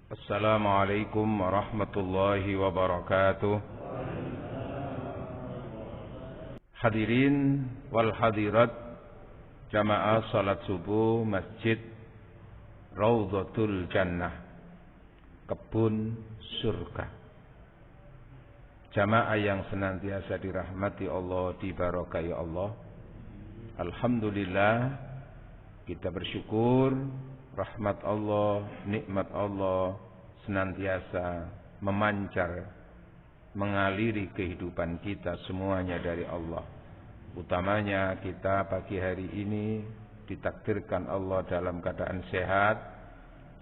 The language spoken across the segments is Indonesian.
Assalamualaikum warahmatullahi wabarakatuh. Hadirin wal hadirat jamaah salat subuh Masjid Raudhatul Jannah, kebun surga. Jamaah yang senantiasa dirahmati Allah, diberkahi Allah. Alhamdulillah, kita bersyukur rahmat Allah, nikmat Allah senantiasa memancar, mengaliri kehidupan kita semuanya dari Allah. Utamanya kita pagi hari ini ditakdirkan Allah dalam keadaan sehat,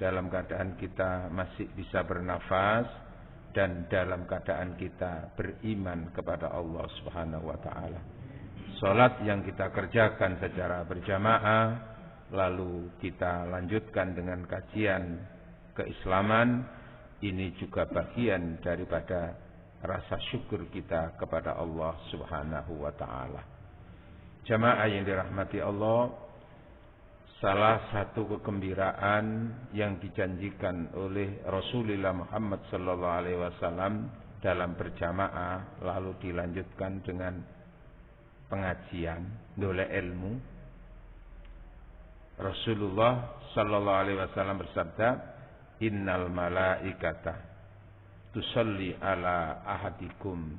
dalam keadaan kita masih bisa bernafas, dan dalam keadaan kita beriman kepada Allah Subhanahu wa taala. Salat yang kita kerjakan secara berjamaah, lalu kita lanjutkan dengan kajian keislaman, ini juga bagian daripada rasa syukur kita kepada Allah Subhanahu wa taala. Jamaah yang dirahmati Allah, salah satu kegembiraan yang dijanjikan oleh Rasulullah Muhammad sallallahu alaihi wasallam dalam berjamaah lalu dilanjutkan dengan pengajian, ndolek ilmu. Rasulullah sallallahu alaihi wasallam bersabda, "Innal malaikata tusalli ala ahadikum."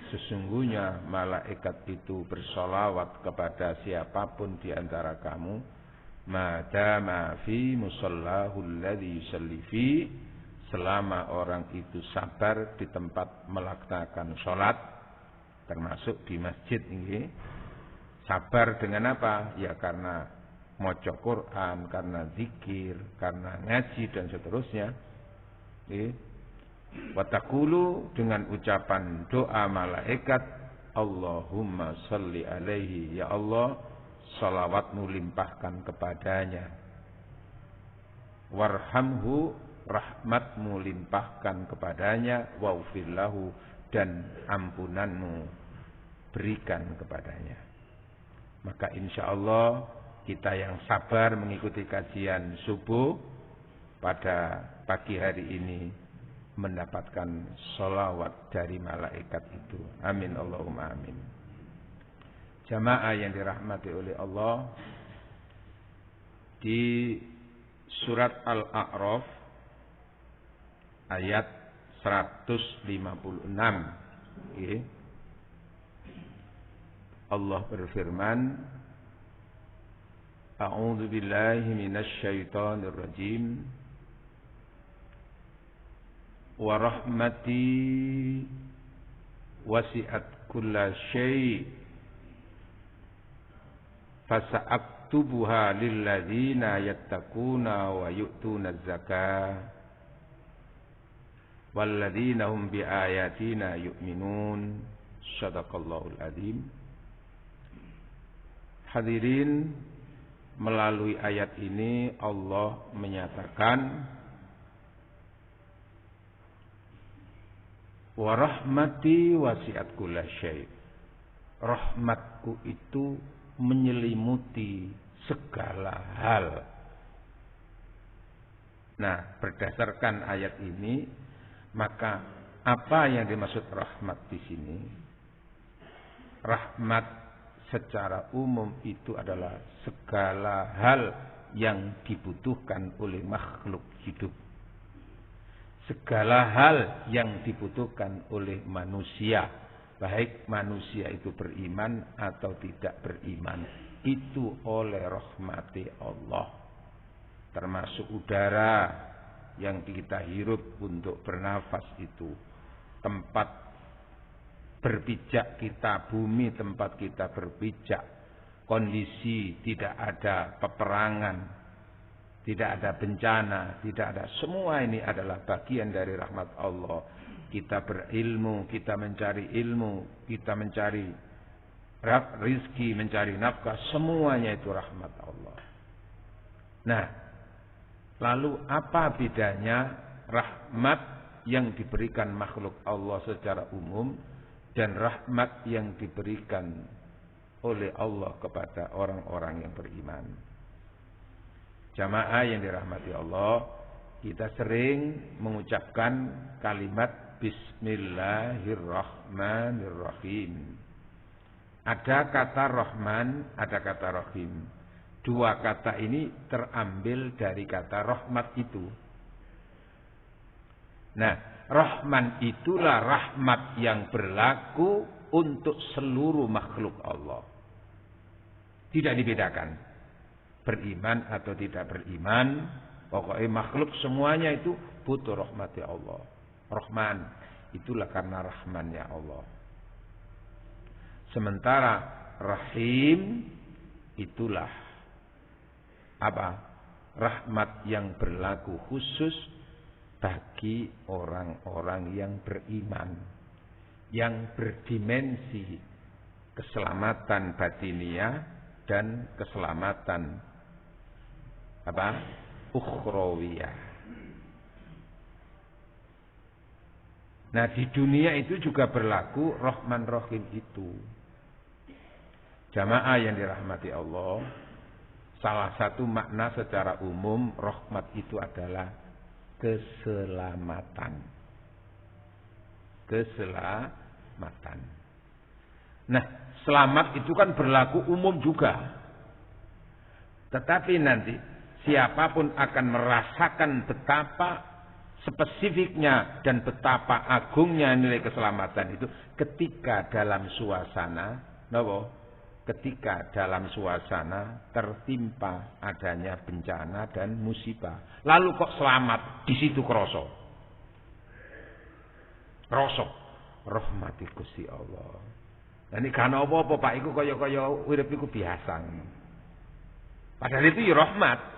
Sesungguhnya malaikat itu bersolawat kepada siapapun di antara kamu, madama fi musallahu alladhi yusalli fi, selama orang itu sabar di tempat melaksanakan sholat, termasuk di masjid ini. Sabar dengan apa? Ya karena maca Quran, karena zikir, karena ngaji dan seterusnya. Wa taqulu, dengan ucapan doa malaikat, Allahumma salli alaihi, ya Allah, salawatmu limpahkan kepadanya. Warhamhu, rahmatmu limpahkan kepadanya. Waghfirlahu, dan ampunanmu berikan kepadanya. Maka insya Allah kita yang sabar mengikuti kajian subuh pada pagi hari ini mendapatkan sholawat dari malaikat itu. Amin Allahumma amin. Jamaah yang dirahmati oleh Allah, di surat Al-A'raf ayat 156 Allah berfirman, A'udzu billahi minasy syaithanir rajim. Wa rahmati wasi'at kulla syai' fasa'aktubuha lilladzina yattaquna wa yu'tuna az-zakah walladzina hum biayatina yu'minun. Shadaqallahul adzim. Hadirin, melalui ayat ini Allah menyatakan, wa rahmati wasi'at kulla syai'. Rahmatku itu menyelimuti segala hal. Nah, berdasarkan ayat ini, maka apa yang dimaksud rahmat di sini? Rahmat secara umum itu adalah segala hal yang dibutuhkan oleh makhluk hidup. Segala hal yang dibutuhkan oleh manusia, baik manusia itu beriman atau tidak beriman, itu oleh rahmati Allah. Termasuk udara yang kita hirup untuk bernafas itu, tempat berpijak kita, bumi tempat kita berpijak, kondisi tidak ada peperangan, tidak ada bencana, tidak ada, semua ini adalah bagian dari rahmat Allah. Kita berilmu, kita mencari ilmu, kita mencari rizki, mencari nafkah, semuanya itu rahmat Allah. Nah, lalu apa bedanya rahmat yang diberikan makhluk Allah secara umum dan rahmat yang diberikan oleh Allah kepada orang-orang yang beriman? Jamaah yang dirahmati Allah, kita sering mengucapkan kalimat Bismillahirrahmanirrahim. Ada kata Rahman, ada kata Rahim. Dua kata ini terambil dari kata rahmat itu. Nah, Rahman itulah rahmat yang berlaku untuk seluruh makhluk Allah. Tidak dibedakan. Beriman atau tidak beriman. Pokoknya makhluk semuanya itu butuh rahmat Allah. Rahman. Itulah karena rahmannya Allah. Sementara Rahim itulah apa? Rahmat yang berlaku khusus bagi orang-orang yang beriman, yang berdimensi keselamatan batiniah dan keselamatan apa? Ukhrawiyah. Nah, di dunia itu juga berlaku Rahman Rahim itu. Jamaah yang dirahmati Allah, salah satu makna secara umum rahmat itu adalah keselamatan. Keselamatan. Nah, selamat itu kan berlaku umum juga. Tetapi nanti siapapun akan merasakan betapa spesifiknya dan betapa agungnya nilai keselamatan itu ketika dalam suasana ketika dalam suasana tertimpa adanya bencana dan musibah. Lalu kok selamat? Di situ kroso. Rahmati Gusti Allah. Ini karena apa Pak iku kaya urip iku biasa. Padahal itu ya rahmat.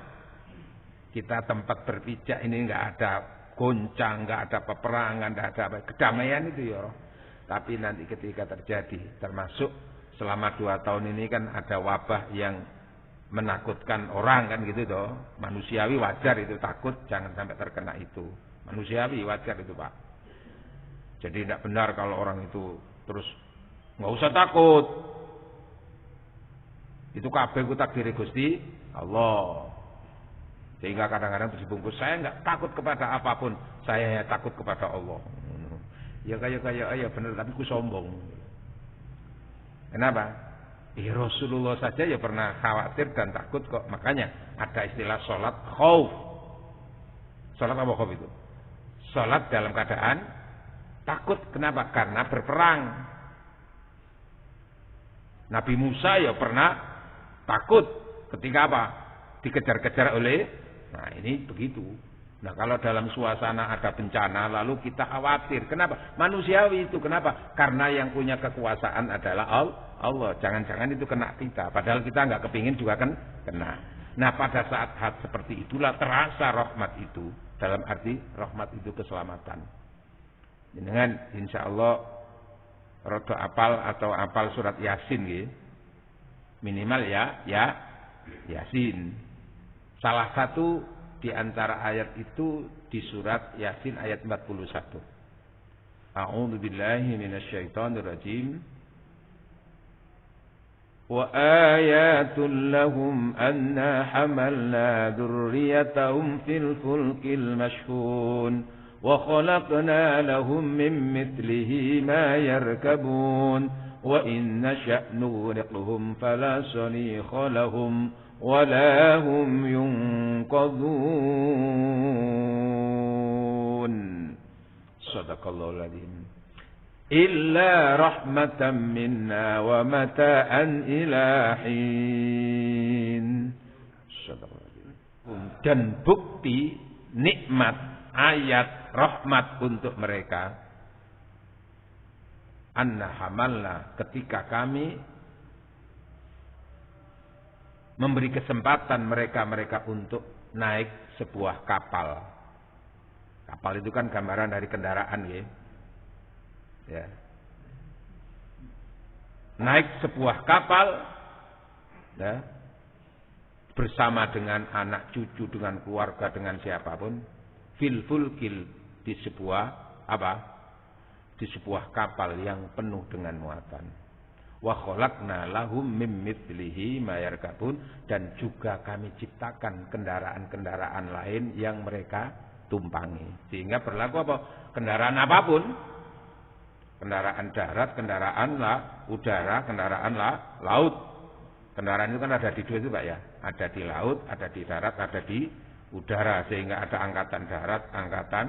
Kita tempat berpijak ini enggak ada goncang, enggak ada peperangan, enggak ada apa. Kedamaian itu ya. Tapi nanti ketika terjadi termasuk selama 2 tahun ini kan ada wabah yang menakutkan orang kan gitu toh. Manusiawi wajar itu takut jangan sampai terkena itu. Manusiawi wajar itu Pak. Jadi tidak benar kalau orang itu terus nggak usah takut. Itu kabeh ku takdir Gusti Allah. Sehingga kadang-kadang dibungkus saya nggak takut kepada apapun, saya takut kepada Allah. Ya kayak benar tapi ku sombong. Kenapa? Rasulullah saja ya pernah khawatir dan takut kok. Makanya ada istilah sholat khauf. Sholat apa khauf itu? Sholat dalam keadaan takut. Kenapa? Karena berperang. Nabi Musa ya pernah takut ketika apa? Dikejar-kejar oleh. Nah ini begitu. Nah kalau dalam suasana ada bencana lalu kita khawatir. Kenapa? Manusiawi itu. Kenapa? Karena yang punya kekuasaan adalah Allah. Jangan-jangan itu kena kita. Padahal kita nggak kepingin juga kan kena. Nah pada saat seperti itulah terasa rahmat itu. Dalam arti rahmat itu keselamatan. Dengan insya Allah rodo apal atau apal surat Yasin gitu. Minimal ya Yasin. Salah satu di antara ayat itu di surat Yasin ayat 41. A'udzu billahi minasyaitonir rajim. Wa ayatul lahum anna hamalna dzurriyyatahum fil fulkil mashhun wa khalaqna lahum min mithlihi ma yarkabun wa in nasha' nughriqhum fala sanikha lahum ولا هم ينقذون صدق الله العظيم إلا رحمة منا ومتاء إلى حين صدق الله العظيم. Dan bukti nikmat ayat rahmat untuk mereka anna hamalna ketika kami memberi kesempatan mereka untuk naik sebuah kapal. Kapal itu kan gambaran dari kendaraan ya. Naik sebuah kapal ya, bersama dengan anak cucu, dengan keluarga, dengan siapapun. Fil fulkil di sebuah apa? Di sebuah kapal yang penuh dengan muatan. Wa khalaqna lahum mim mithlihi ma yarkabun, dan juga kami ciptakan kendaraan-kendaraan lain yang mereka tumpangi. Sehingga berlaku apa? Kendaraan apapun. Kendaraan darat, kendaraan udara, kendaraan laut. Kendaraan itu kan ada di dua itu Pak ya. Ada di laut, ada di darat, ada di udara. Sehingga ada angkatan darat, angkatan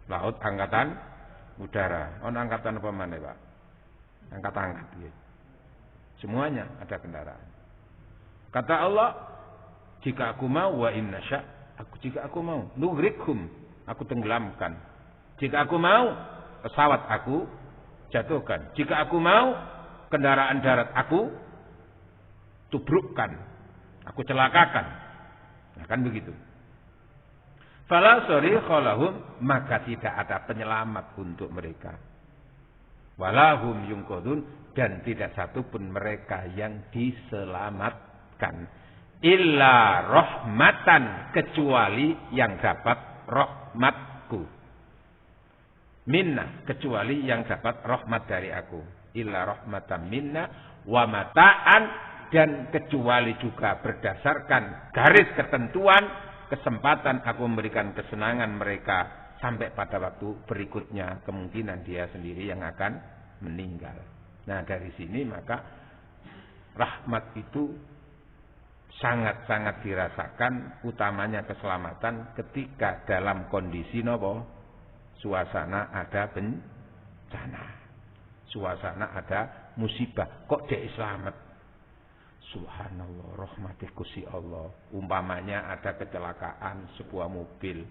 laut, angkatan udara. Angkatan apa mana Pak? Angkat-angkat ya. Semuanya ada kendaraan. Kata Allah, jika aku mau wa inna sya', jika aku mau nughriqhum, aku tenggelamkan. Jika aku mau pesawat aku jatuhkan. Jika aku mau kendaraan darat aku tubrukkan, aku celakakan. Nah, kan begitu. Fala sarikha lahum, maka tidak ada penyelamat untuk mereka. Walahum yunqadun, dan tidak satupun mereka yang diselamatkan. Illa rahmatan, kecuali yang dapat rahmatku. Minna, kecuali yang dapat rahmat dari aku. Illa rahmatan minna wa mata'an, dan kecuali juga berdasarkan garis ketentuan, kesempatan aku memberikan kesenangan mereka sampai pada waktu berikutnya, kemungkinan dia sendiri yang akan meninggal. Nah, dari sini maka rahmat itu sangat-sangat dirasakan, utamanya keselamatan ketika dalam kondisi nopo? Suasana ada bencana. Suasana ada musibah. Kok dia selamat? Subhanallah, rahmati Gusti Allah. Umpamanya ada kecelakaan sebuah mobil,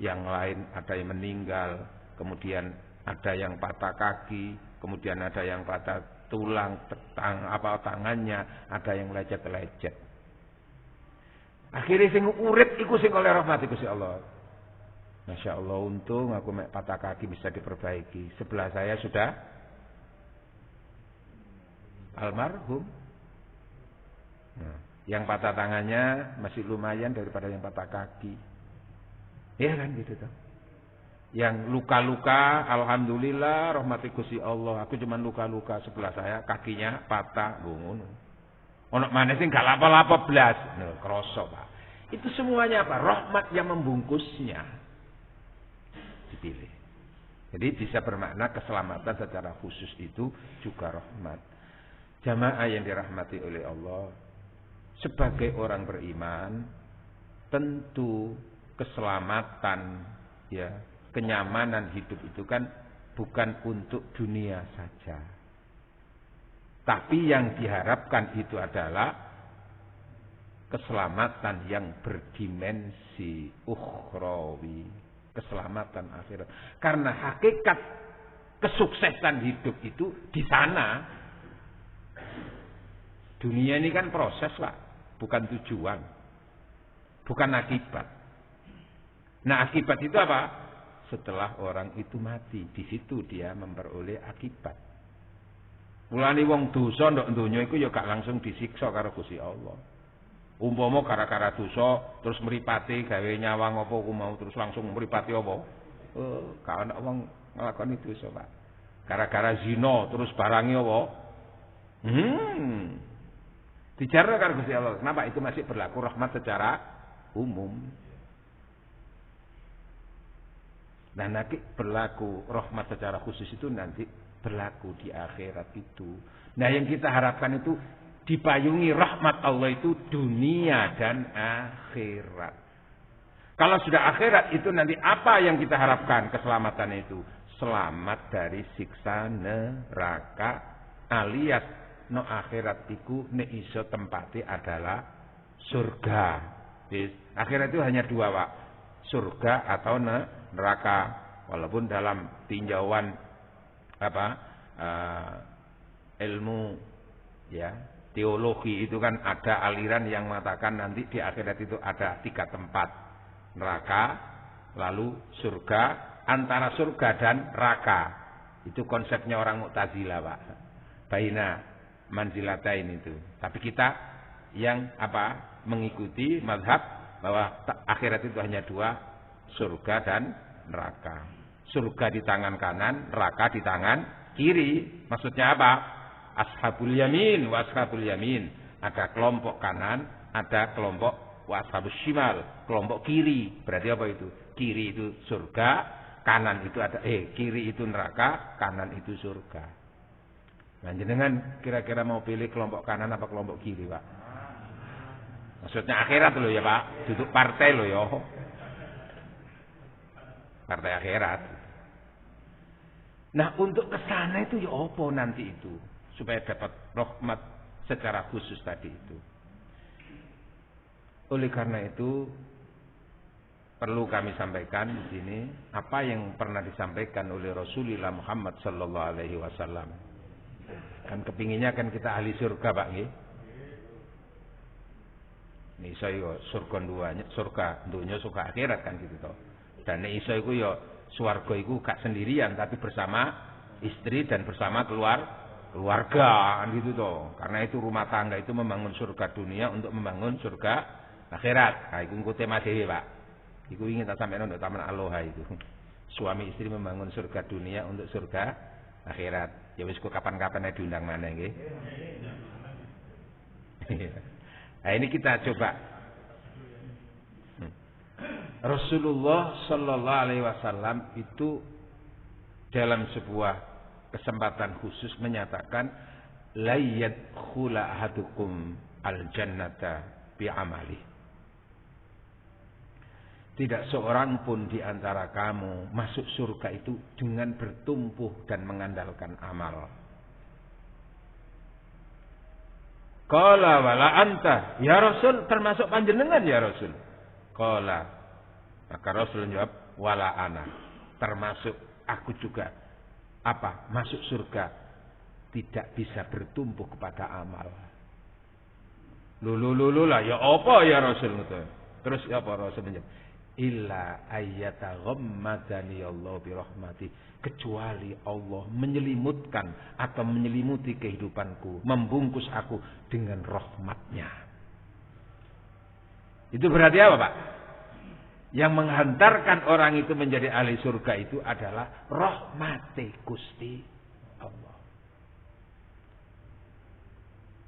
yang lain ada yang meninggal, kemudian ada yang patah kaki, kemudian ada yang patah tulang, tangannya, ada yang lecet-lecet. Akhirnya sing urip iku sing oleh rahmat Gusti Allah. Masya Allah, untung aku mek patah kaki bisa diperbaiki. Sebelah saya sudah almarhum. Nah, yang patah tangannya masih lumayan daripada yang patah kaki. Ya kan gitu toh. Yang luka-luka, alhamdulillah rahmati Gusti Allah. Aku cuma luka-luka, sebelah saya kakinya patah, ngono. Ono maneh sing gak lapo-lapo blas. Nah, kroso, Pak. Itu semuanya apa? Rahmat yang membungkusnya. Dipilih. Jadi bisa bermakna keselamatan secara khusus itu juga rahmat. Jamaah yang dirahmati oleh Allah, sebagai orang beriman, tentu keselamatan, ya, kenyamanan hidup itu kan bukan untuk dunia saja. Tapi yang diharapkan itu adalah keselamatan yang berdimensi ukhrawi, keselamatan akhirat. Karena hakikat kesuksesan hidup itu di sana. Dunia ini kan proses, Pak, bukan tujuan, bukan akibat. Nah, akibat itu apa? Setelah orang itu mati, di situ dia memperoleh akibat. Mulane wong dosa ndok donya iku ya gak langsung disiksa karo Gusti Allah. Umpama gara-gara dosa terus mripate gawe nyawang apa ku mau terus langsung mripate apa? Gak ana wong nglakoni dosa, Pak. Gara-gara zina terus barange apa? Dijarno karo Gusti Allah. Kenapa? Itu masih berlaku rahmat secara umum. Nah, nanti berlaku rahmat secara khusus itu nanti berlaku di akhirat itu. Nah, yang kita harapkan itu dipayungi rahmat Allah itu dunia dan akhirat. Kalau sudah akhirat itu nanti apa yang kita harapkan keselamatan itu? Selamat dari siksa neraka, alias no akhirat iku nek iso tempatnya adalah surga. Akhirat itu hanya dua, Pak. Surga atau neraka. Walaupun dalam tinjauan ilmu ya teologi itu kan ada aliran yang mengatakan nanti di akhirat itu ada 3 tempat. Neraka, lalu surga, antara surga dan neraka. Itu konsepnya orang Mu'tazilah, Pak. Baina manzilatain itu. Tapi kita yang mengikuti mazhab bahwa akhirat itu hanya 2, surga dan neraka. Surga di tangan kanan, neraka di tangan kiri. Maksudnya apa? Ashabul yamin wa ashabul yamin. Ada kelompok kanan, ada kelompok wa ashabus shimal, kelompok kiri. Berarti apa itu? kiri itu surga, kanan itu kiri itu neraka, kanan itu surga. Nah, jenengan kira-kira mau pilih kelompok kanan apa kelompok kiri, Pak? Maksudnya akhirat loh ya, Pak. Duduk partai loh ya. Partai akhirat. Nah, untuk kesana itu ya apa nanti itu? Supaya dapat rahmat secara khusus tadi itu. Oleh karena itu perlu kami sampaikan di sini apa yang pernah disampaikan oleh Rasulullah Muhammad sallallahu alaihi wasallam. Kan kepinginnya kan kita ahli surga, Pak nggih. Nih iso yo surga dunya surga akhirat kan gitu toh. Dan nek iso iku yo swarga iku gak sendirian tapi bersama istri dan bersama keluarga kan gitu toh. Karena itu rumah tangga itu membangun surga dunia untuk membangun surga akhirat. Nah, iku engko tema dhewe, Pak. Iku ingin tak sampeyan untuk Taman Aloha itu. Suami istri membangun surga dunia untuk surga akhirat. Ya wis kok kapan-kapan diundang mana nggih. Nah, ini kita coba. Rasulullah sallallahu alaihi wasallam itu dalam sebuah kesempatan khusus menyatakan la yadkhula ahadukum al-jannata bi amali. Tidak seorang pun di antara kamu masuk surga itu dengan bertumbuh dan mengandalkan amal. Qala wala anta, ya Rasul, termasuk panjenengan ya Rasul. Qala, maka Rasul jawab wala ana, termasuk aku juga. Apa? Masuk surga tidak bisa bertumbuh kepada amal. Lulu lah, ya apa ya Rasul itu? Terus ya apa Rasul menjawab? Illa ayyataghammadani Allah bi rahmati, kecuali Allah menyelimutkan atau menyelimuti kehidupanku, membungkus aku dengan rahmatnya. Itu berarti apa, Pak? Yang menghantarkan orang itu menjadi ahli surga itu adalah rahmati Gusti Allah.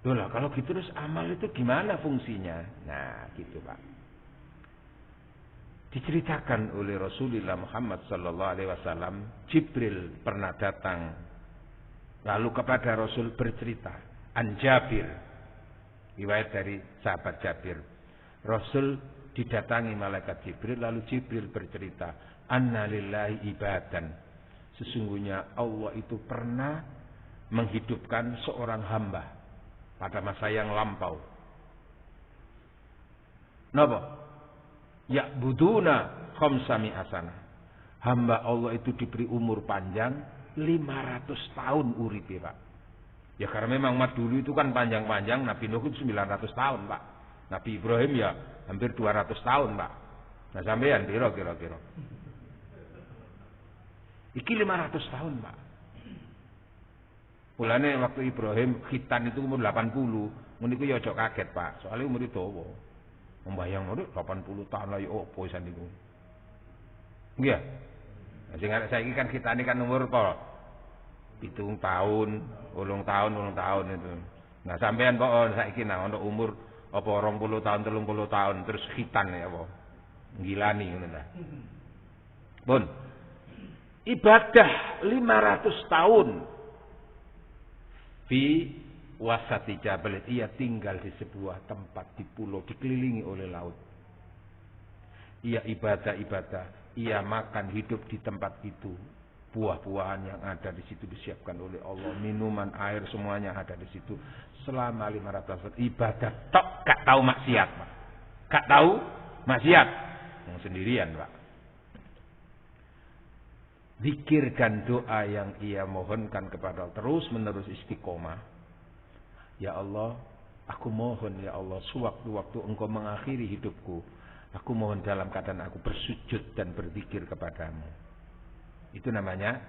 Loh lah, kalau gitu terus amal itu gimana fungsinya? Nah, gitu, Pak. Diceritakan oleh Rasulullah Muhammad sallallahu alaihi wasallam, Jibril pernah datang lalu kepada Rasul bercerita, an Jabir, riwayat dari sahabat Jabir. Rasul didatangi malaikat Jibril, lalu Jibril bercerita, anna lillahi ibadan, sesungguhnya Allah itu pernah menghidupkan seorang hamba pada masa yang lampau. Napa? Ya'buduna khamsami asana. Hamba Allah itu diberi umur panjang 500 tahun uripe, Pak. Ya karena memang umat dulu itu kan panjang-panjang. Nabi Nuh itu 900 tahun, Pak. Nabi Ibrahim ya hampir 200 tahun, Pak. Nah sampean kira-kira. Iki 500 tahun, Pak. Mulane waktu Ibrahim khitan itu umur 80. Niku ya aja kaget, Pak. Soalnya umur itu dawa. Membayang udah 80 tahun lagi opo isan niku. Nggih. Nah, sing arek saiki kan kita ini kan umur apa? 7 tahun, 8 tahun itu. Nah, sampean kok saiki ono umur apa 20 tahun, 30 tahun terus khitan ya apa? Ngilani ngono ta. Pun. Ibadah 500 tahun. Fi wasati jabal, ia tinggal di sebuah tempat di pulau dikelilingi oleh laut. Ia ibadah, ia makan hidup di tempat itu. Buah-buahan yang ada di situ disiapkan oleh Allah, minuman, air semuanya ada di situ. Selama 500 tahun ibadah tok, gak tahu maksiat, Pak. Gak tahu maksiat. Yang sendirian, Pak. Zikir dan doa yang ia mohonkan kepada Allah terus menerus istiqomah. Ya Allah, aku mohon ya Allah, sewaktu-waktu Engkau mengakhiri hidupku, aku mohon dalam keadaan aku bersujud dan berzikir kepadamu. Itu namanya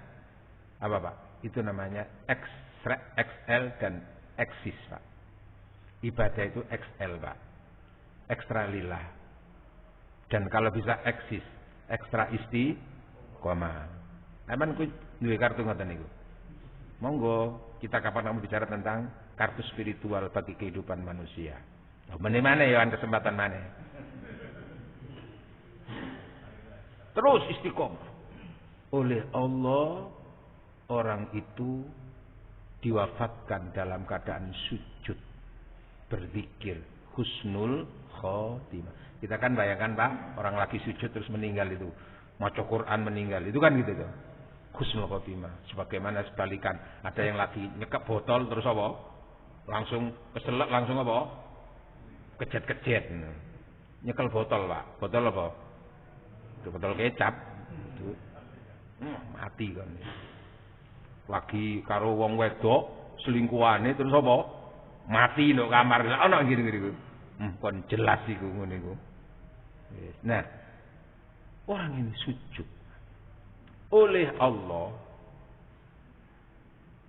apa, Pak? Itu namanya XL dan eksis, Pak. Ibadah itu XL, Pak. Ekstra lillah. Dan kalau bisa eksis, ekstra istiqomah. Emang ku duwe kartu ngoten niku. Monggo, kita kapan kamu bicara tentang kartu spiritual bagi kehidupan manusia. Mana ya kesempatan mana? Terus istiqomah. Oleh Allah orang itu diwafatkan dalam keadaan sujud, berzikir, husnul khotimah. Kita kan bayangkan Pak, orang lagi sujud terus meninggal itu, maca Quran meninggal, itu kan gitu tuh. Husnul khotimah. Sebagaimana sebalikan, ada yang lagi nyekap botol terus apa? Langsung keselak, langsung apa? Kejet-kejet. Nyekel botol Pak. Botol apa? Itu botol kecap. Itu mati kan. Lagi karo wong wedok selingkuhane terus apa? Mati nduk kamar. Lah ono ngene-ngene iku. Kon jelas iku ngene iku. Nah, orang ini sujud oleh Allah.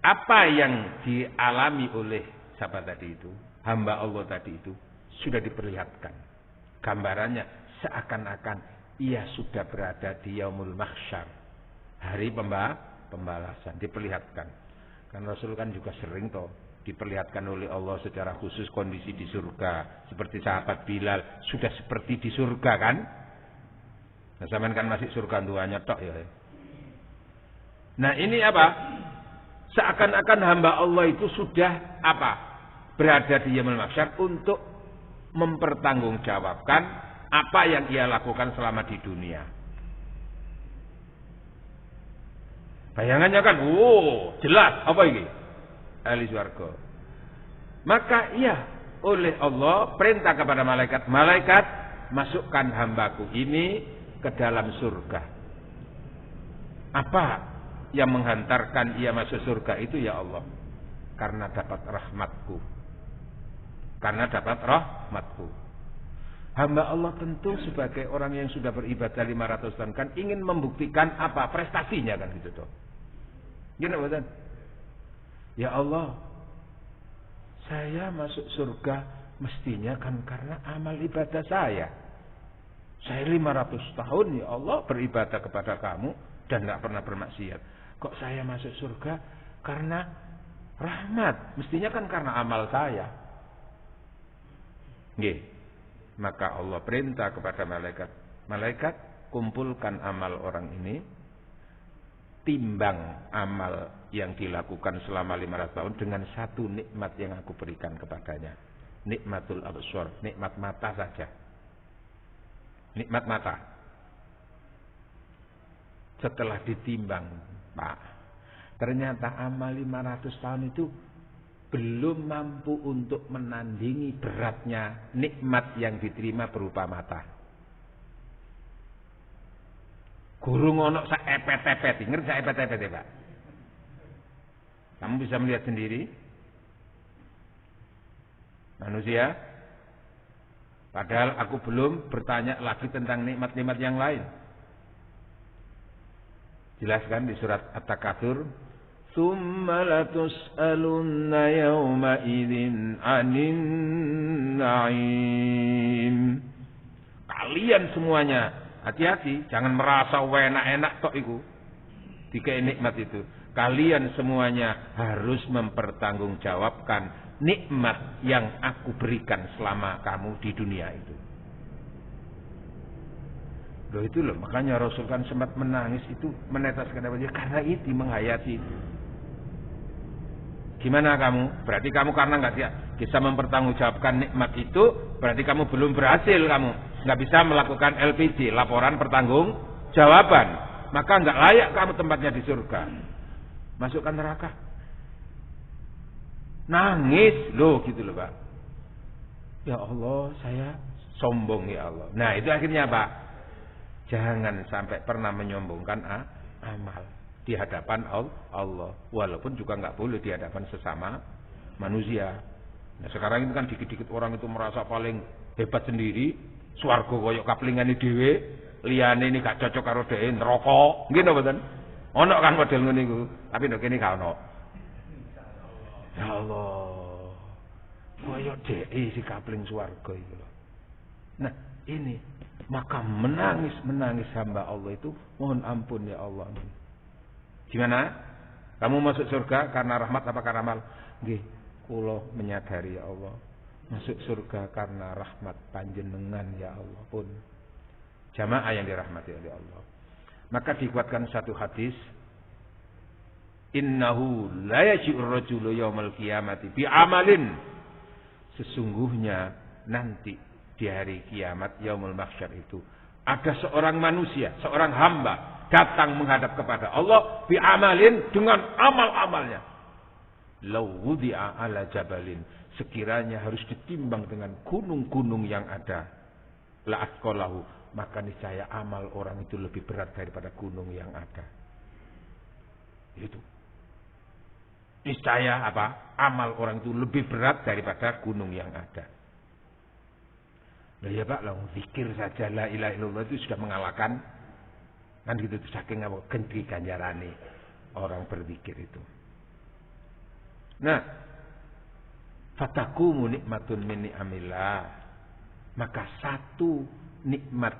Apa yang dialami oleh siapa tadi itu? Hamba Allah tadi itu sudah diperlihatkan. Gambarannya seakan-akan ia sudah berada di yaumul mahsyar. Hari pembalasan diperlihatkan. Kan Rasul kan juga sering toh diperlihatkan oleh Allah secara khusus kondisi di surga. Seperti sahabat Bilal sudah seperti di surga kan? Nah, zaman kan masih surga tuanya tok ya. Nah, ini apa? Seakan-akan hamba Allah itu sudah apa? Berada di yaumul mahsyar untuk mempertanggungjawabkan apa yang ia lakukan selama di dunia. Bayangannya kan, jelas apa ini? Ahli swarga. Maka iya, oleh Allah perintah kepada malaikat, malaikat masukkan hambaku ini ke dalam surga. Apa yang menghantarkan ia masuk surga itu ya Allah? Karena dapat rahmatku. Karena dapat rahmatku. Hamba Allah tentu sebagai orang yang sudah beribadah 500 tahun kan ingin membuktikan apa prestasinya kan gitu toh. Gini betul. Ya Allah, saya masuk surga mestinya kan karena amal ibadah saya. Saya 500 tahun ya Allah beribadah kepada kamu dan tidak pernah bermaksiat. Kok saya masuk surga karena rahmat? Mestinya kan karena amal saya. Nggih. Maka Allah perintah kepada malaikat, malaikat kumpulkan amal orang ini, timbang amal yang dilakukan selama 500 tahun dengan satu nikmat yang aku berikan kepadanya. Nikmatul absar, nikmat mata saja. Nikmat mata. Setelah ditimbang, Pak, ternyata amal 500 tahun itu belum mampu untuk menandingi beratnya nikmat yang diterima berupa mata. Guru ngono sak epet-epet, ngerti sak epet-epet ya Pak? Kamu bisa melihat sendiri. Manusia. Padahal aku belum bertanya lagi tentang nikmat-nikmat yang lain. Jelaskan di surat At-Takatsur. Tsumma latus'alunna yawma idzin 'anin na'im. Kalian semuanya hati-hati, jangan merasa enak-enak tok iku. Dikei nikmat itu. Kalian semuanya harus mempertanggungjawabkan nikmat yang aku berikan selama kamu di dunia itu. Loh itu loh, makanya Rasul kan sempat menangis itu, meneteskan air mata karena itu menghayati itu. Gimana kamu? Berarti kamu karena nggak bisa mempertanggungjawabkan nikmat itu, berarti kamu belum berhasil kamu. Nggak bisa melakukan LPJ, laporan pertanggungjawaban. Maka nggak layak kamu tempatnya di surga. Masukkan neraka. Nangis loh gitu loh Pak. Ya Allah, saya sombong ya Allah. Nah itu akhirnya Pak, jangan sampai pernah menyombongkan amal di hadapan Allah. Walaupun juga nggak boleh di hadapan sesama manusia. Nah sekarang itu kan dikit-dikit orang itu merasa paling hebat sendiri. Swarga koyok kaplingane dhewe, liyane ini gak cocok karo dhewe neraka. Nggih napa mboten? Ono kan model ngene iku, tapi nek kene gak ono. Ya Allah. Koyok dhewe si kapling swarga iku lho. Nah, ini maka menangis hamba Allah itu, mohon ampun ya Allah. Gimana? Kamu masuk surga karena rahmat apa karena amal? Nggih, kula menyadari ya Allah. Masuk surga karena rahmat panjenengan ya Allah pun. Jamaah yang dirahmati oleh Allah. Maka dikuatkan satu hadis, innahu la yaji'ur rajulu yaumal qiyamati bi amalin. Sesungguhnya nanti di hari kiamat yaumul mahsyar itu ada seorang manusia, seorang hamba datang menghadap kepada Allah bi amalin, dengan amal-amalnya. Law wudi'a ala jabalin, sekiranya harus ditimbang dengan gunung-gunung yang ada, la asqalahu, maka niscaya amal orang itu lebih berat daripada gunung yang ada. Itu. Niscaya apa? Amal orang itu lebih berat daripada gunung yang ada. Nah ya Pak, zikir saja la ilaha illallah itu sudah mengalahkan, kan gitu, saking apa genti ganjarane orang berzikir itu. Nah, fatakumu nikmatun min ni'amillah, maka satu nikmat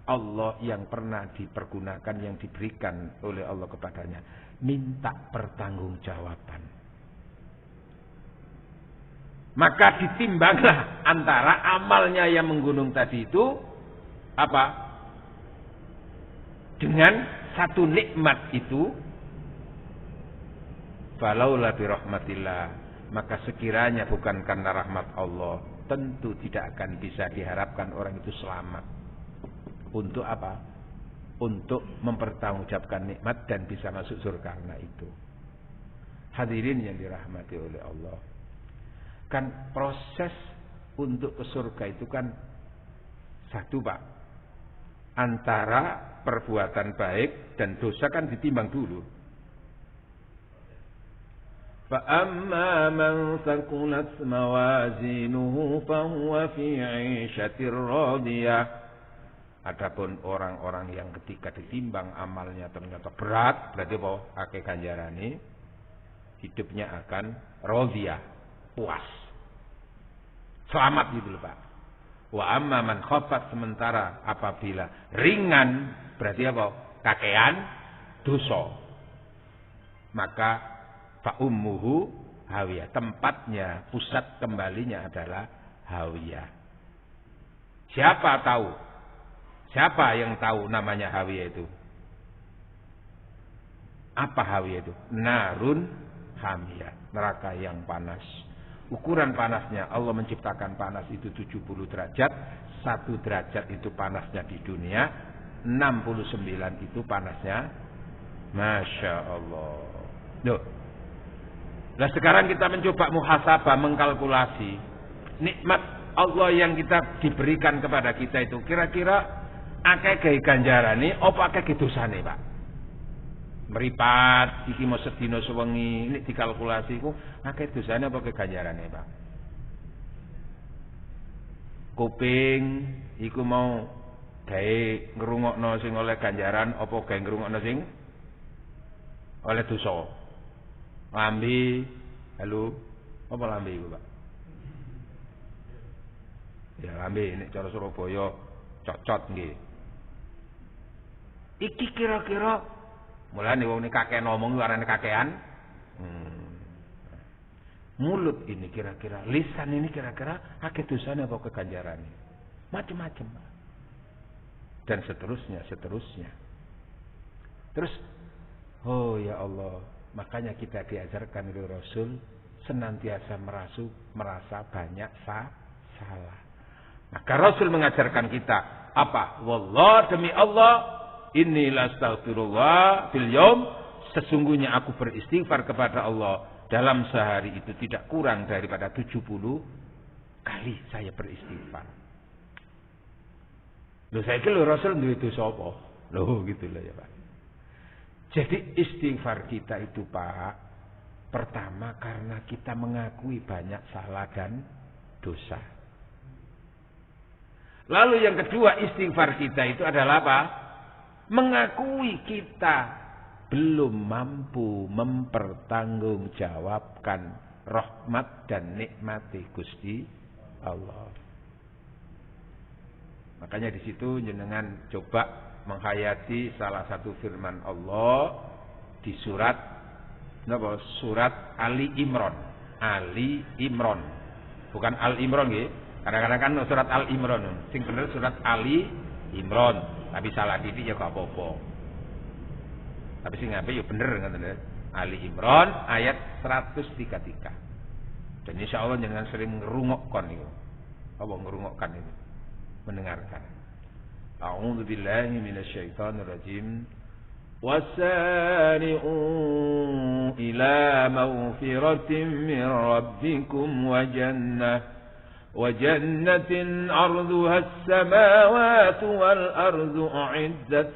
Allah yang pernah dipergunakan, yang diberikan oleh Allah kepadanya, minta pertanggungjawaban. Maka ditimbanglah antara amalnya yang menggunung tadi itu apa? Dengan satu nikmat itu, falaula bi rahmatillah, maka sekiranya bukan karena rahmat Allah, tentu tidak akan bisa diharapkan orang itu selamat. Untuk apa? Untuk mempertanggungjawabkan nikmat dan bisa masuk surga karena itu. Hadirin yang dirahmati oleh Allah. Kan proses untuk ke surga itu kan satu Pak. Antara perbuatan baik dan dosa kan ditimbang dulu. فَأَمَّا مَنْ ثَقُلَتْ مَوَازِينُهُ فَهُوَ فِي عِيشَةٍ رَاضِيَةٍ. Adapun orang-orang yang ketika ditimbang amalnya ternyata berat, berarti apa? Akeh ganjarane, hidupnya akan radhiyah, puas, selamat gitu loh Pak. Wa amma man khafat, sementara apabila ringan, berarti apa? Kakean dosa, maka fa ummuhu hawiyah, tempatnya, pusat kembalinya adalah hawiyah. Siapa tahu? Siapa yang tahu namanya hawiyah itu? Apa hawiyah itu? Narun hamiyah, neraka yang panas. Ukuran panasnya, Allah menciptakan panas itu 70 derajat. 1 derajat itu panasnya di dunia, 69 itu panasnya, Masya Allah. Loh. Nah sekarang kita mencoba muhasabah, mengkalkulasi nikmat Allah yang kita diberikan kepada kita itu, kira-kira akeh gawe ganjarane apa akeh dosane Pak? Meripat iki mau sedina sewengi, nek dikalkulasi iku akeh dosane apa akeh ganjarane Pak? Kuping iku mau gawe ngrungokno sing oleh ganjaran apa gawe ngrungokno sing oleh dosa? Lambe, halo, apa lambe iku Pak? Ya lambe nek cara Surabaya cocot nggih. Iki kira-kira mulane wong nek kakek ngomong arane kakean. Mulut ini kira-kira, lisan ini kira-kira akeh dosane apa keganjarane. Macam-macam. Dan seterusnya. Terus oh ya Allah, makanya kita diajarkan oleh Rasul senantiasa merasa banyak salah. Maka Rasul mengajarkan kita apa? Wallah, demi Allah, inni lastaghfirullah fil yaum, sesungguhnya aku beristighfar kepada Allah dalam sehari itu tidak kurang daripada 70 kali saya beristighfar. Loh saiki lho Rasul duwe dosa apa? Loh gitu loh ya Pak. Jadi istighfar kita itu Pak, pertama karena kita mengakui banyak salah dan dosa. Lalu yang kedua, istighfar kita itu adalah apa? Mengakui kita belum mampu mempertanggungjawabkan rahmat dan nikmati Gusti Allah. Makanya di situ jenengan coba menghayati salah satu firman Allah di surat Ali Imran. Ali Imran. Bukan Al Imran nggih. Kadang-kadang kan surat Al Imran. Sing bener surat Ali Imran, tapi salah titik ya gak apa-apa. Tapi sing apik ya bener ngoten lho. Ali Imran ayat 133. Dan insyaallah jangan sering ngrungokkan itu. Apa ngrungokkan itu? Mendengarkan. A'udzu billahi minasyaitonir rajim. Wasari'u ila maghfiratin min rabbikum wa جنة عرضها السماوات والأرض أعدت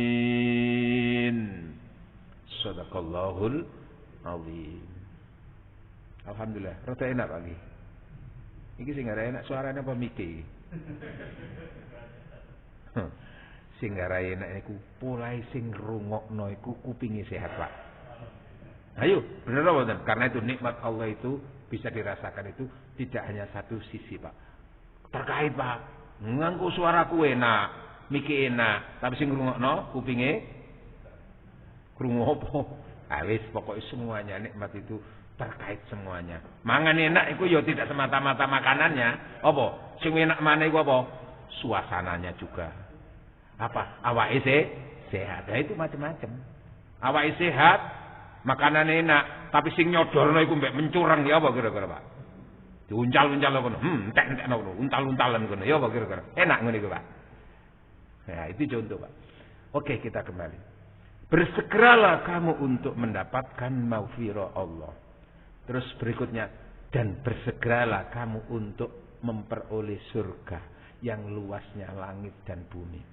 للمتقين صدق الله العظيم. Alhamdulillah, rada enak lagi. Iki sing gara enak suarane apa miki? Sing gara enak iku polahe sing ngrungokno iku kupinge sehat, Pak. Ayo, benar apa? Karena itu nikmat Allah itu bisa dirasakan itu tidak hanya satu sisi, Pak. Terkait, Pak. Nganggo suaraku enak, miki enak, tapi sing ngrungokno kupinge krungu apa? Ah wis pokoke semuanya nikmat itu terkait semuanya. Mangan enak iku ya tidak semata-mata makanannya. Apa? Sing enak maneh iku apa? Suasananya juga. Apa? Awake sehat. Nah, itu macam-macam. Awake sehat, makanan enak, tapi sing nyodorno iku mbek mencurang ya apa kira-kira, Pak? Diuncal-uncal ngono. Entek-entekno ngono, untal-untalan ngono. Ya apa kira-kira? Enak ngono iku, Pak. Nah, itu contoh, Pak. Oke, kita kembali. Bersegeralah kamu untuk mendapatkan maghfirah Allah. Terus berikutnya, dan bersegeralah kamu untuk memperoleh surga yang luasnya langit dan bumi.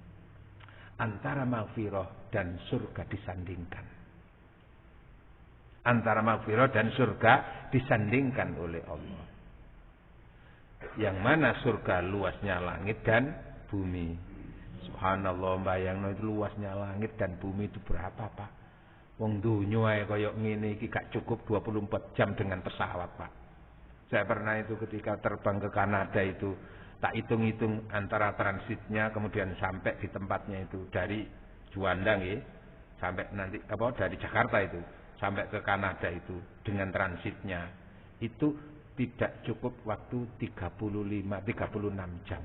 Antara maghfirah dan surga disandingkan. Antara maghfirah dan surga disandingkan oleh Allah. Yang mana surga luasnya langit dan bumi. Subhanallah, bayangno itu luasnya langit dan bumi itu berapa, Pak? Wong donya ae kaya ngene iki gak cukup 24 jam dengan pesawat, Pak. Saya pernah itu ketika terbang ke Kanada itu tak hitung-hitung antara transitnya kemudian sampai di tempatnya itu dari Juanda nggih, sampai nanti dari Jakarta itu sampai ke Kanada itu dengan transitnya itu tidak cukup waktu 36 jam.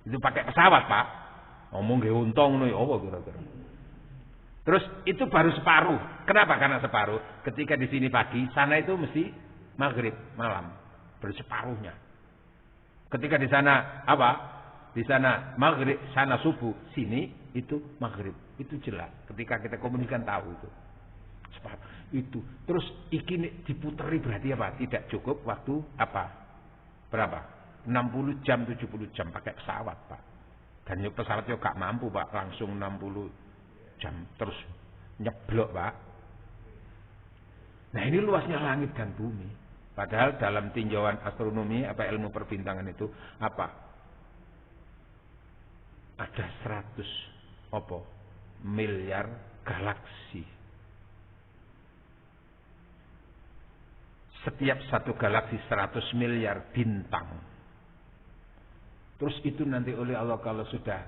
Itu pakai pesawat, Pak. Ngomong nggih untung ngono ya apa kira-kira. Terus itu baru separuh. Kenapa? Karena separuh. Ketika di sini pagi, sana itu mesti maghrib malam. Baru separuhnya. Ketika di sana apa? Di sana maghrib, sana subuh, sini itu maghrib. Itu jelas. Ketika kita komunikasikan tahu itu. Itu. Terus iki diputeri berarti apa? Tidak cukup waktu apa? Berapa? 60 jam, 70 jam pakai pesawat, Pak. Dan yuk pesawat yuk gak mampu, Pak. Langsung 60 jam terus nyeblok, Pak. Nah, ini luasnya langit dan bumi. Padahal dalam tinjauan astronomi ilmu perbintangan itu apa? Ada 100 miliar galaksi. Setiap satu galaksi 100 miliar bintang. Terus itu nanti oleh Allah kalau sudah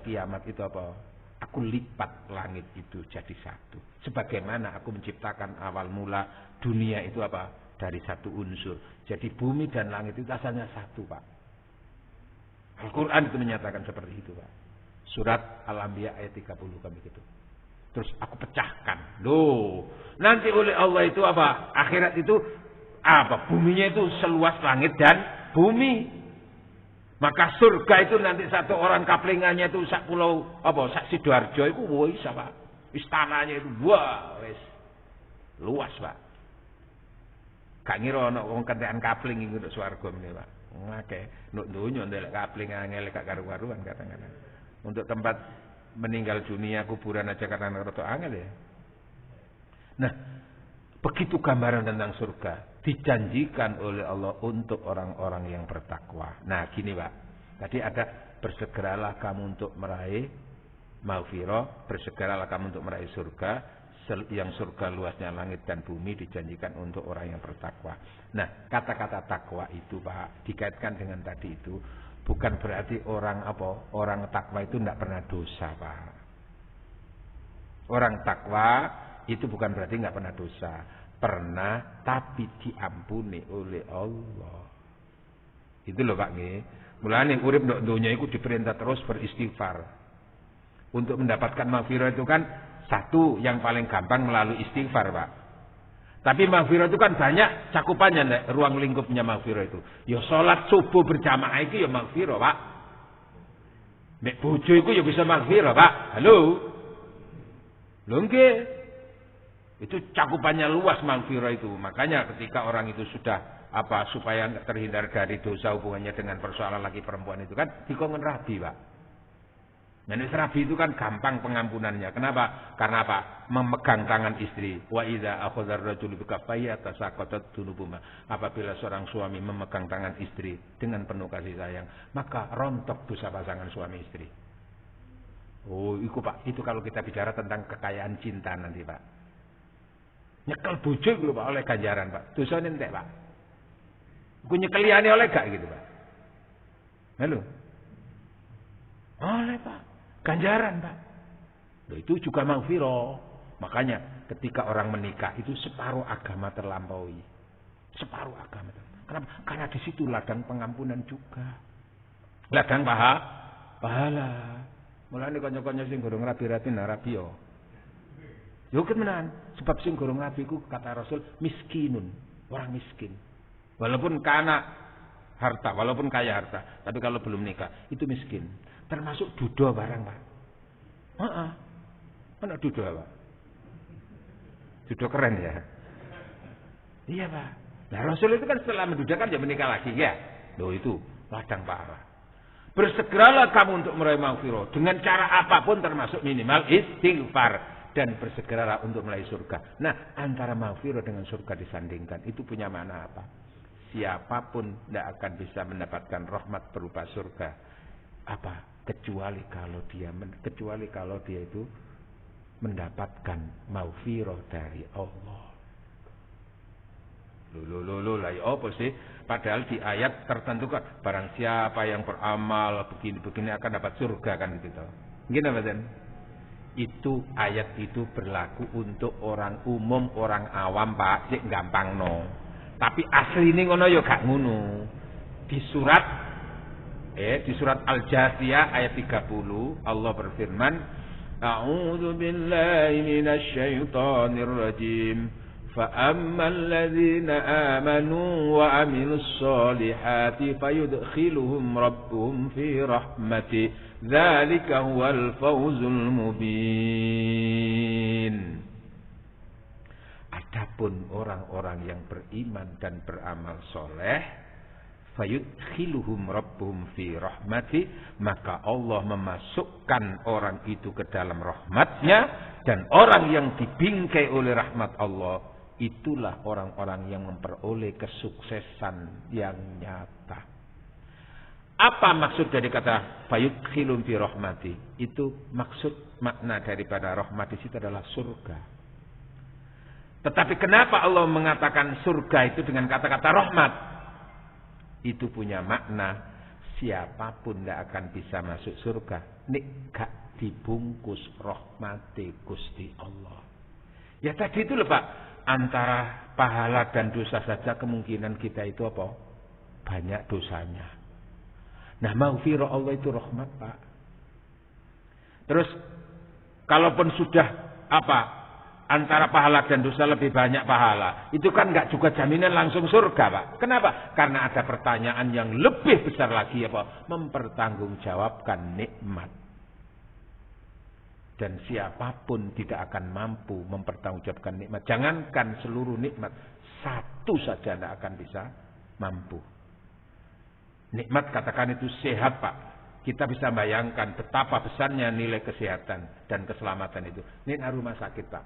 kiamat itu apa? Aku lipat langit itu jadi satu. Sebagaimana aku menciptakan awal mula dunia itu apa? Dari satu unsur. Jadi bumi dan langit itu asalnya satu, Pak. Al-Quran itu menyatakan seperti itu, Pak. Surat Al-Anbiya ayat 30 kami gitu. Terus aku pecahkan. Loh, nanti oleh Allah itu apa? Akhirat itu apa? Buminya itu seluas langit dan bumi. Maka surga itu nanti satu orang kaplingannya itu sak pulau sak Sidoarjo itu wis apa? Istananya itu wah wis luas, Pak. Gak ngira ana wong kentekan kapling iki untuk swarga meneh, Pak. Ngakeh nduk donya ndelok kapling angel gak karu-karuan kadang-kadang. Untuk tempat meninggal dunia kuburan aja kadang-kadang rada angel ya. Nah, begitu gambaran tentang surga dijanjikan oleh Allah untuk orang-orang yang bertakwa. Nah, gini, Pak. Tadi ada bersegeralah kamu untuk meraih maghfirah, bersegeralah kamu untuk meraih surga, yang surga luasnya langit dan bumi dijanjikan untuk orang yang bertakwa. Nah, kata-kata takwa itu, Pak, dikaitkan dengan tadi itu bukan berarti orang takwa itu tidak pernah dosa, Pak. Orang takwa itu bukan berarti nggak pernah dosa. Pernah, tapi diampuni oleh Allah. Itu loh Pak nggih. Mulane urip ndok donya iku diperintah terus beristighfar. Untuk mendapatkan maghfirah itu kan satu yang paling gampang melalui istighfar, Pak. Tapi maghfirah itu kan banyak cakupannya, nek, ruang lingkupnya maghfirah itu. Ya salat subuh berjamaah itu ya maghfirah, Pak. Nek bojo iku ya bisa maghfirah, Pak. Halo. Lho nggih. Itu cakupannya luas maghfirah itu. Makanya ketika orang itu sudah supaya terhindar dari dosa hubungannya dengan persoalan laki perempuan itu kan dikongkon rabi, Pak. Nah, rabi itu kan gampang pengampunannya. Kenapa? Karena apa? Memegang tangan istri. Wa idza akhadhar rajulu bi kaffayhi tasaqatat dunubuhuma. Apabila seorang suami memegang tangan istri dengan penuh kasih sayang, maka rontok dosa pasangan suami istri. Oh, itu Pak. Itu kalau kita bicara tentang kekayaan cinta nanti, Pak. Nyekel bojo lho Pak oleh ganjaran, Pak. Dosane entek, Pak. Ku nyekeliane oleh gak gitu, Pak. Halo. Oleh, Pak. Ganjaran, Pak. Loh, itu juga maghfirah. Makanya ketika orang menikah itu separuh agama terlampaui. Separuh agama. Kenapa? Karena di situ ladang pengampunan juga. Ladang pahala. Mulane kanca-kanca sing gorong rabi-rabi narabi yo. Yo kemenan, sebab sing gorong rabi ku kata Rasul miskinun, orang miskin. Walaupun walaupun kaya harta, tapi kalau belum nikah itu miskin. Termasuk duda barang, Pak. Heeh. Ana duda, Pak. Duda keren ya. Iya, Pak. Nah, Rasul itu kan setelah menduda kan dia menikah lagi, ya. Loh itu ladang pahala. Bersegeralah kamu untuk meraih maghfirah dengan cara apapun termasuk minimal istighfar dan bersegeralah untuk meraih surga. Nah, antara maghfirah dengan surga disandingkan itu punya makna apa? Siapapun tidak akan bisa mendapatkan rahmat berupa surga. Apa? Kecuali kalau dia itu mendapatkan maghfirah dari Allah. Loh, lah apa sih? Padahal di ayat tertentu kan barang siapa yang beramal begini-begini akan dapat surga kan gitu. Gini Badan. Itu ayat itu berlaku untuk orang umum, orang awam, Pak. Cek gampang no. Tapi asline ngono ya gak ngono. Di surat Al-Jathiyah ayat 30 Allah berfirman, A'udzu billahi minasy syaithanir rajim. فَأَمَّا الَّذِينَ آمَنُوا وَعَمِلُوا الصَّالِحَاتِ فَيُدْخِلُهُمْ رَبُّهُمْ فِي رَحْمَتِهِ ذَلِكَ هُوَ الْفَوْزُ الْمُبِينُ. Adapun orang-orang yang beriman dan beramal soleh, fayudkhiluhum rabbuhum fi rahmati, maka Allah memasukkan orang itu ke dalam rahmatnya, dan orang yang dibingkai oleh rahmat Allah itulah orang-orang yang memperoleh kesuksesan yang nyata. Apa maksud dari kata fayudkhilum fi rahmati? Itu maksud makna daripada rahmat di situ adalah surga. Tetapi kenapa Allah mengatakan surga itu dengan kata-kata rahmat? Itu punya makna siapapun tidak akan bisa masuk surga nek gak dibungkus rahmati Gusti Allah. Ya tadi itu lho Pak, antara pahala dan dosa saja kemungkinan kita itu apa? Banyak dosanya. Nah, maghfirah Allah itu rahmat, Pak. Terus kalaupun sudah antara pahala dan dosa lebih banyak pahala, itu kan enggak juga jaminan langsung surga, Pak. Kenapa? Karena ada pertanyaan yang lebih besar lagi mempertanggungjawabkan nikmat. Dan siapapun tidak akan mampu mempertanggungjawabkan nikmat. Jangankan seluruh nikmat, satu saja tidak akan bisa mampu. Nikmat katakan itu sehat, Pak. Kita bisa bayangkan betapa besarnya nilai kesehatan dan keselamatan itu. Ini rumah sakit, Pak.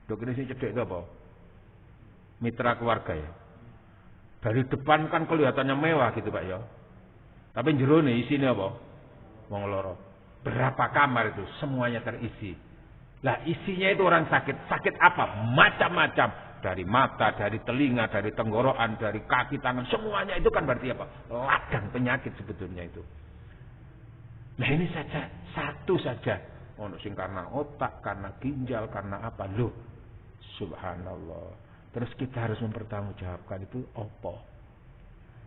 Dok ini sih cedek itu apa? Mitra keluarga ya. Dari depan kan kelihatannya mewah gitu, Pak ya. Tapi jero nih isinya apa? Wong loro. Berapa kamar itu? Semuanya terisi. Lah isinya itu orang sakit. Sakit apa? Macam-macam. Dari mata, dari telinga, dari tenggorokan, dari kaki, tangan. Semuanya itu kan berarti apa? Ladang penyakit sebetulnya itu. Nah ini saja. Satu saja. Ono sing karena otak, karena ginjal, karena apa? Loh. Subhanallah. Terus kita harus mempertanggungjawabkan itu apa?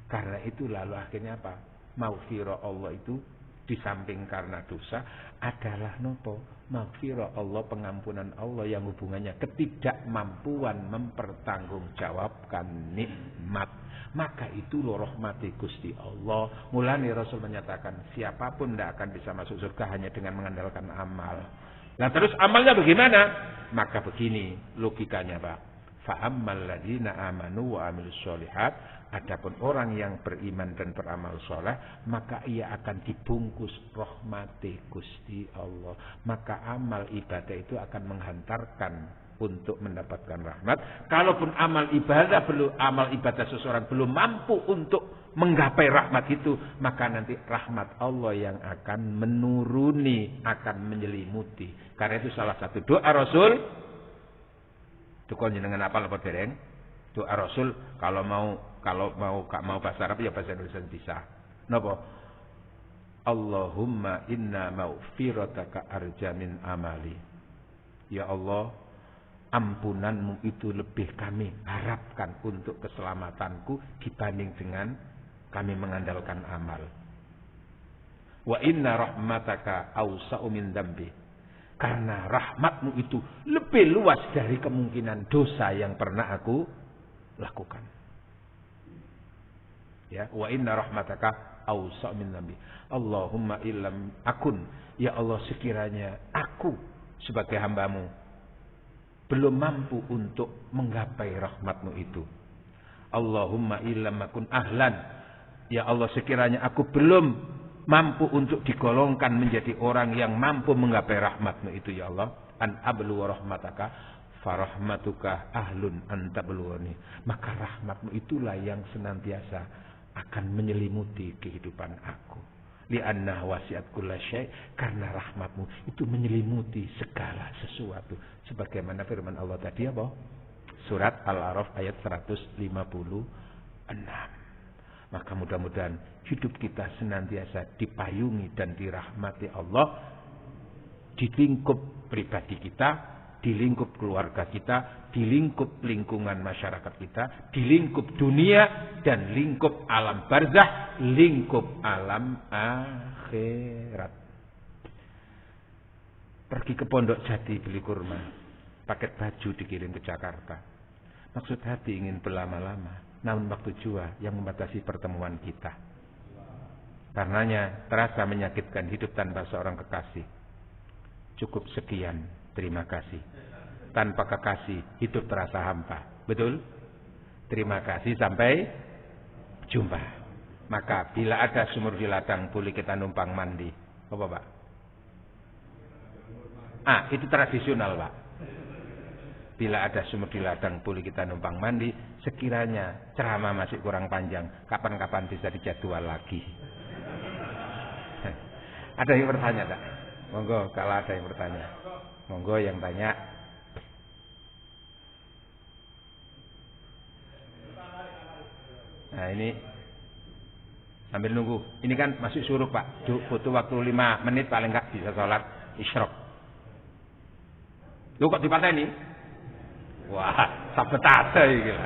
Karena itu lalu akhirnya apa? Maghfirah Allah itu di samping karena dosa adalah nopo? Maghfirah Allah, pengampunan Allah yang hubungannya ketidakmampuan mempertanggungjawabkan nikmat. Maka itu loh rahmati Gusti Allah. Mulane Rasul menyatakan siapapun tidak akan bisa masuk surga hanya dengan mengandalkan amal. Nah terus amalnya bagaimana? Maka begini logikanya Pak. Fa'ammal ladina amanu wa amilus sholihat. Adapun orang yang beriman dan beramal soleh, maka ia akan dibungkus rahmati Gusti Allah. Maka amal ibadah itu akan menghantarkan untuk mendapatkan rahmat. Kalaupun amal ibadah seseorang belum mampu untuk menggapai rahmat itu, maka nanti rahmat Allah yang akan menuruni, akan menyelimuti. Karena itu salah satu doa Rasul. Tukon jenengan apa lepas dereng? Doa Rasul kalau mau bahasa Arab ya bahasa Indonesia bisa. Napa? Allahumma inna maghfirataka arja min amali. Ya Allah, ampunanmu itu lebih kami harapkan untuk keselamatanku dibanding dengan kami mengandalkan amal. Wa inna rahmataka awsa'u min dambi. Karena rahmatmu itu lebih luas dari kemungkinan dosa yang pernah aku lakukan. Ya, wa inna rahmataka awsa'u min dambi. Allahumma illam akun. Ya Allah, sekiranya aku sebagai hambamu belum mampu untuk menggapai rahmatmu itu. Allahumma illam akun ahlan. Ya Allah, sekiranya aku belum mampu untuk digolongkan menjadi orang yang mampu menggapai rahmatmu itu ya Allah. An ablu wa rahmataka farahmatuka ahlun antabluwani. Maka rahmatmu itulah yang senantiasa akan menyelimuti kehidupan aku. Li'anna wasi'at kulla syai', karena rahmatmu itu menyelimuti segala sesuatu. Sebagaimana firman Allah tadi apa? Surat Al-A'raf ayat 156. Maka mudah-mudahan hidup kita senantiasa dipayungi dan dirahmati Allah. Di lingkup pribadi kita, di lingkup keluarga kita, di lingkup lingkungan masyarakat kita, di lingkup dunia, dan lingkup alam barzah, lingkup alam akhirat. Pergi ke Pondok Jati beli kurma, paket baju dikirim ke Jakarta. Maksud hati ingin berlama-lama, namun waktu jua yang membatasi pertemuan kita. Karenanya terasa menyakitkan hidup tanpa seorang kekasih. Cukup sekian, terima kasih. Tanpa kekasih hidup terasa hampa. Betul? Terima kasih, sampai jumpa. Maka bila ada sumur di ladang, boleh kita numpang mandi. Apa Pak? Itu tradisional Pak. Bila ada sumur di ladang, boleh kita numpang mandi. Sekiranya ceramah masih kurang panjang, kapan-kapan bisa dijadwal lagi. Ada yang bertanya tak? Monggo, kalau ada yang bertanya. Monggo yang tanya. Nah ini sambil nunggu. Ini kan masih suruh Pak. Butuh waktu 5 menit paling enggak bisa sholat isyraq. Lu kok dipateni? Wah, sabotase iki lho.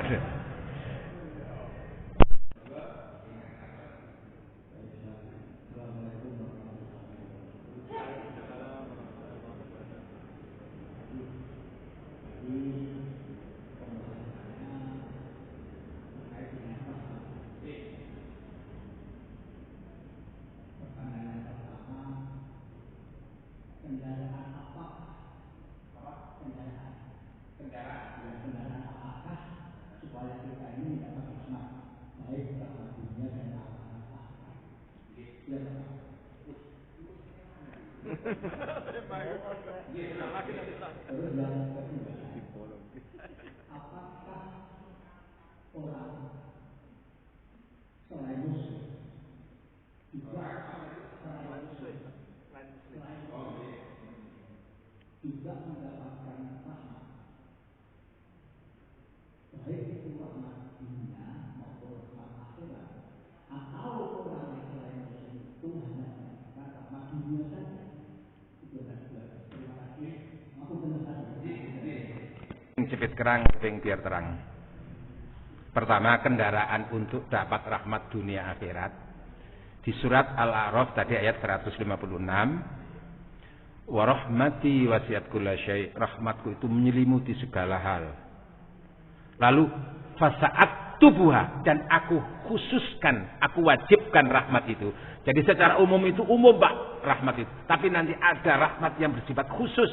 juga mendapatkan rahmat, baik itu rahmat dunia maupun rahmat akhirat, atau orang yang selain muslim itu hanya mendapatkan rahmat dunia saja. Itu adalah terima kasih. Aku benar saja. Cepet kerang, biar terang. Pertama, kendaraan untuk dapat rahmat dunia akhirat. Di surat Al-A'raf tadi ayat 156, wa rahmati wasi'at kulla syai', rahmatku itu menyelimuti segala hal. Lalu fasa'at tubuha, dan aku khususkan, aku wajibkan rahmat itu. Jadi secara umum itu umum Pak rahmat itu, tapi nanti ada rahmat yang bersifat khusus.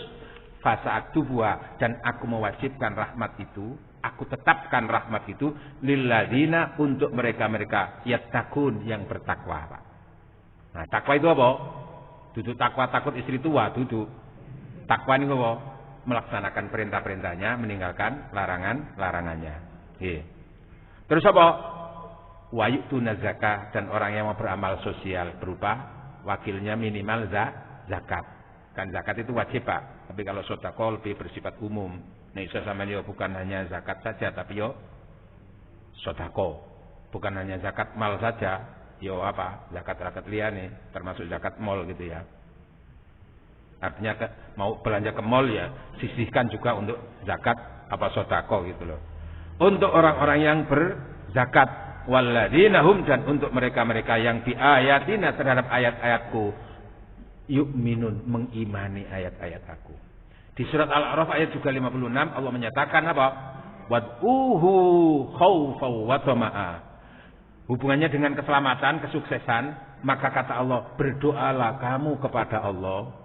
Fasa'at tubuha, dan aku mewajibkan rahmat itu, aku tetapkan rahmat itu lilladzina, untuk mereka-mereka yattaqun, yang bertakwa Pak. Nah, takwa itu apa? Duduk takwa takut istri tua, duduk. Takwa ini apa? Melaksanakan perintah-perintahnya, meninggalkan larangannya. Terus apa? Wa yu'tuna zakah, dan orang yang mau beramal sosial berupa wakilnya minimal zakat. Kan zakat itu wajib Pak. Tapi kalau sedekah lebih bersifat umum. Nah, isa sampeyan yo bukan hanya zakat saja, tapi yo sedekah. Bukan hanya zakat mal saja, yo apa? Zakat liyane, termasuk zakat mal gitu ya. Artinya mau belanja ke mall ya, sisihkan juga untuk zakat apa sedekah gitu loh. Untuk orang-orang yang berzakat, walladzina hum, dan untuk mereka-mereka yang biayatina, terhadap ayat-ayatku, yu'minun, mengimani ayat-ayat aku. Di surat Al-A'raf ayat juga 56 Allah menyatakan apa? Wad'uhu khawfaw wa tama'a. Hubungannya dengan keselamatan, kesuksesan, maka kata Allah, berdoalah kamu kepada Allah.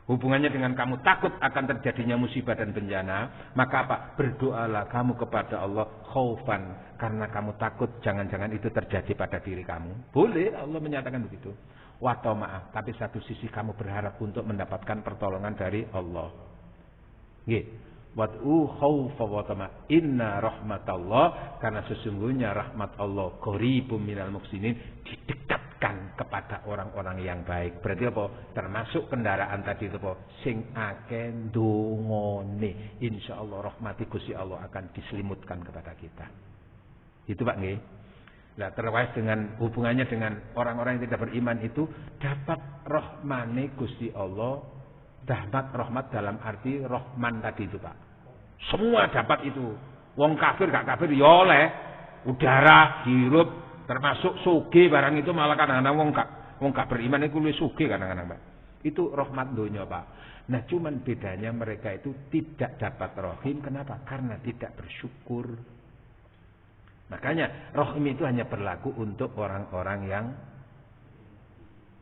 Hubungannya dengan kamu takut akan terjadinya musibah dan bencana, maka apa? Berdoalah kamu kepada Allah khaufan, karena kamu takut jangan-jangan itu terjadi pada diri kamu. Boleh, Allah menyatakan begitu. Wa tama'a, tapi satu sisi kamu berharap untuk mendapatkan pertolongan dari Allah. Nggih. Wad'u khaufa wa tama', inna rahmatallah, karena sesungguhnya rahmat Allah qaribum minal muhsinin, didekatkan kepada orang-orang yang baik. Berarti apa? Termasuk kendaraan tadi itu apa? Sing akeh ndongone, insyaallah rahmati Gusti Allah akan diselimutkan kepada kita. Itu Pak nggih. Nah, terkait dengan hubungannya dengan orang-orang yang tidak beriman itu, dapat rahmane Gusti Allah. Rahmat dalam arti Rahman tadi itu Pak. Semua dapat itu. Wong kafir gak kafir ya oleh. Udara, hirup, termasuk sugih barang itu, malah kadang-kadang wong gak beriman itu luwih sugih kadang-kadang Pak. Itu rahmat dunya Pak. Nah, cuman bedanya mereka itu tidak dapat rahim. Kenapa? Karena tidak bersyukur. Makanya rahim itu hanya berlaku untuk orang-orang yang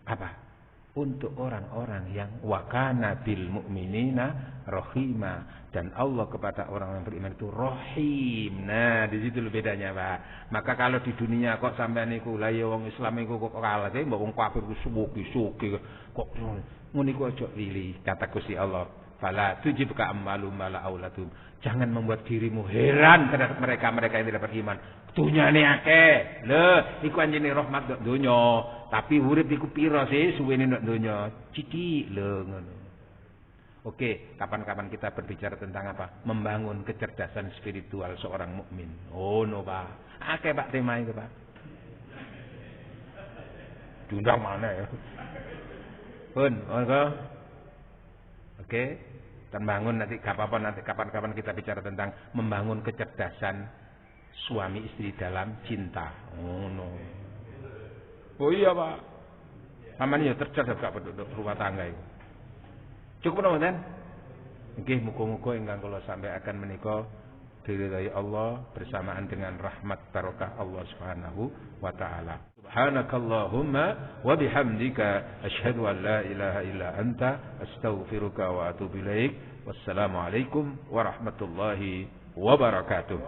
apa? Untuk orang-orang yang wakana bil mu'minina rahima, dan Allah kepada orang yang beriman itu rahim. Nah, di situ bedanya Pak. Maka kalau di dunia kok sampean niku la ya wong Islam iku kok kalah ke mbok wong kafir ku sugi kok ngono iku aja lili. Kata Gusti Allah, fala tujibka ammalum wala aulatum. Jangan membuat dirimu heran terhadap mereka-mereka yang tidak beriman. Dunyane akeh. Lho, iku anjene rahmat donya. Tapi urip iku pira sih suwene nek donya? Ciki lho ngono. Oke, kapan-kapan kita berbicara tentang apa? Membangun kecerdasan spiritual seorang mukmin. Oh no Pak. Akeh Pak tema itu Pak. Diundang mana ya? Pun, oke. Dan bangun nanti gak apa-apa, nanti kapan-kapan kita bicara tentang membangun kecerdasan suami istri dalam cinta. Oh no. Oh iya Pak. Sampeyan ya cerdas gak penduduk rumah tangga itu. Cukup napa, nggih, muga-muga ingkang kula sampai akan menika diridhai Allah bersamaan dengan rahmat barokah Allah Subhanahu wa taala. Subhanakallahumma wa bihamdika asyhadu an la ilaha illa anta astaghfiruka wa atubu ilaik. Wassalamu alaikum warahmatullahi wabarakatuh.